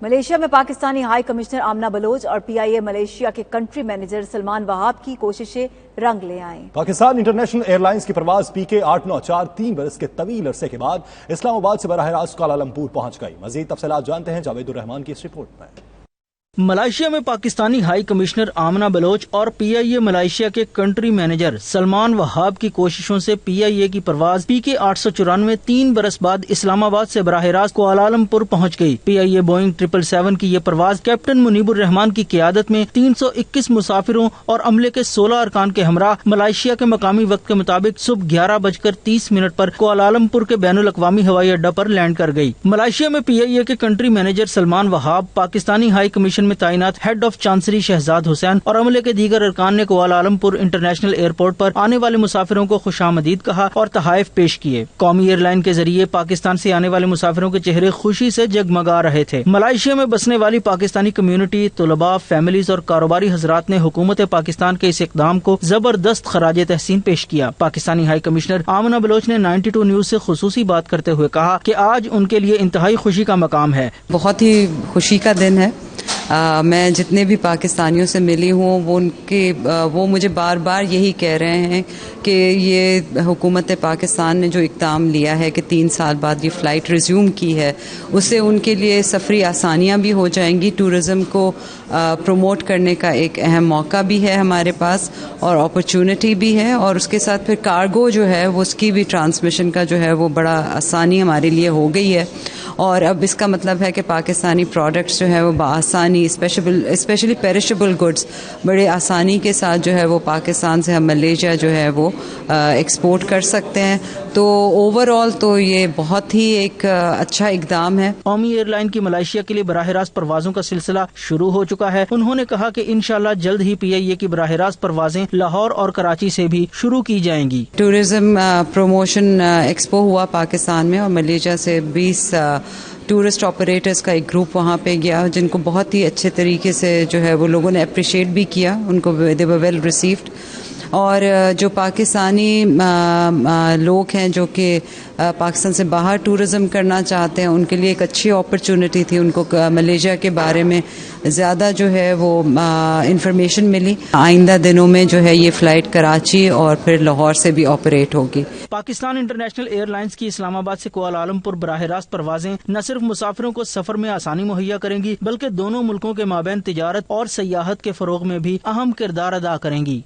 Malaysia میں Pakistani high commissioner Amna Baloch اور پی آئی اے Malaysia کے کنٹری مینیجر سلمان وہاب کی کوششیں رنگ لے آئیں۔ پاکستان انٹرنیشنل ایئر لائنز کی پرواز PK-894 3 برس کے طویل عرصے کے بعد اسلام آباد سے براہ راست کوالالمپور پہنچ گئی۔ مزید تفصیلات جانتے ہیں جاوید الرحمان کی اس رپورٹ میں۔ ملائیشیا میں پاکستانی ہائی کمشنر آمنہ بلوچ اور پی آئی اے ملائیشیا کے کنٹری مینیجر سلمان وہاب کی کوششوں سے پی آئی اے کی پرواز PK-894 3 برس بعد اسلام آباد سے براہ راست کوالالمپور پہنچ گئی۔ پی آئی اے بوئنگ 777 کی یہ پرواز کیپٹن منیب الرحمان کی قیادت میں 321 مسافروں اور عملے کے 16 ارکان کے ہمراہ ملائیشیا کے مقامی وقت کے مطابق صبح 11:30 پر کوالالمپور کے بین الاقوامی ہوائی اڈہ پر لینڈ کر گئی۔ ملائیشیا میں پی آئی اے کے کنٹری مینیجر سلمان وہاب، پاکستانی ہائی کمیشن میں تعینات ہیڈ آف چانسری شہزاد حسین اور عملے کے دیگر ارکان نے کوالالمپور انٹرنیشنل ایئرپورٹ پر آنے والے مسافروں کو خوش آمدید کہا اور تحائف پیش کیے۔ قومی ایئر لائن کے ذریعے پاکستان سے آنے والے مسافروں کے چہرے خوشی سے جگمگا رہے تھے۔ ملائیشیا میں بسنے والی پاکستانی کمیونٹی، طلباء، فیملیز اور کاروباری حضرات نے حکومت پاکستان کے اس اقدام کو زبردست خراج تحسین پیش کیا۔ پاکستانی ہائی کمشنر آمنہ بلوچ نے 92 نیوز سے خصوصی بات کرتے ہوئے کہا کہ آج ان کے لیے انتہائی خوشی کا مقام ہے۔ بہت ہی خوشی کا دن ہے۔ میں جتنے بھی پاکستانیوں سے ملی ہوں وہ مجھے بار بار یہی کہہ رہے ہیں کہ یہ حکومت پاکستان نے جو اقدام لیا ہے کہ 3 سال بعد یہ فلائٹ ریزیوم کی ہے، اس سے ان کے لیے سفری آسانیاں بھی ہو جائیں گی، ٹورزم کو پروموٹ کرنے کا ایک اہم موقع بھی ہے ہمارے پاس اور اپرچونٹی بھی ہے، اور اس کے ساتھ پھر کارگو جو ہے وہ اس کی بھی ٹرانسمیشن کا جو ہے وہ بڑا آسانی ہمارے لیے ہو گئی ہے، اور اب اس کا مطلب ہے کہ پاکستانی پروڈکٹس جو ہے وہ بآسانی اسپیشلی پیرشبل گڈس بڑے آسانی کے ساتھ جو ہے وہ پاکستان سے ہم ملیشیا جو ہے وہ ایکسپورٹ کر سکتے ہیں۔ تو اوور آل تو یہ بہت ہی ایک اچھا اقدام ہے۔ قومی ایئر لائن کی ملائیشیا کے لیے براہ راست پروازوں کا سلسلہ شروع ہو چکا ہے۔ انہوں نے کہا کہ انشاءاللہ جلد ہی پی آئی اے کی براہ راست پروازیں لاہور اور کراچی سے بھی شروع کی جائیں گی۔ ٹورزم پروموشن ایکسپو ہوا پاکستان میں اور ملیشیا سے 20 ٹورسٹ آپریٹرز کا ایک گروپ وہاں پہ گیا، جن کو بہت ہی اچھے طریقے سے جو ہے وہ لوگوں نے اپریشیٹ بھی کیا، ان کو دے ور ویل ریسیوڈ۔ اور جو پاکستانی لوگ ہیں جو کہ پاکستان سے باہر ٹورزم کرنا چاہتے ہیں، ان کے لیے ایک اچھی اپرچونٹی تھی، ان کو ملیشیا کے بارے میں زیادہ جو ہے وہ انفارمیشن ملی۔ آئندہ دنوں میں جو ہے یہ فلائٹ کراچی اور پھر لاہور سے بھی آپریٹ ہوگی۔ پاکستان انٹرنیشنل ایئر لائنز کی اسلام آباد سے کوالالمپور براہ راست پروازیں نہ صرف مسافروں کو سفر میں آسانی مہیا کریں گی، بلکہ دونوں ملکوں کے مابین تجارت اور سیاحت کے فروغ میں بھی اہم کردار ادا کریں گی۔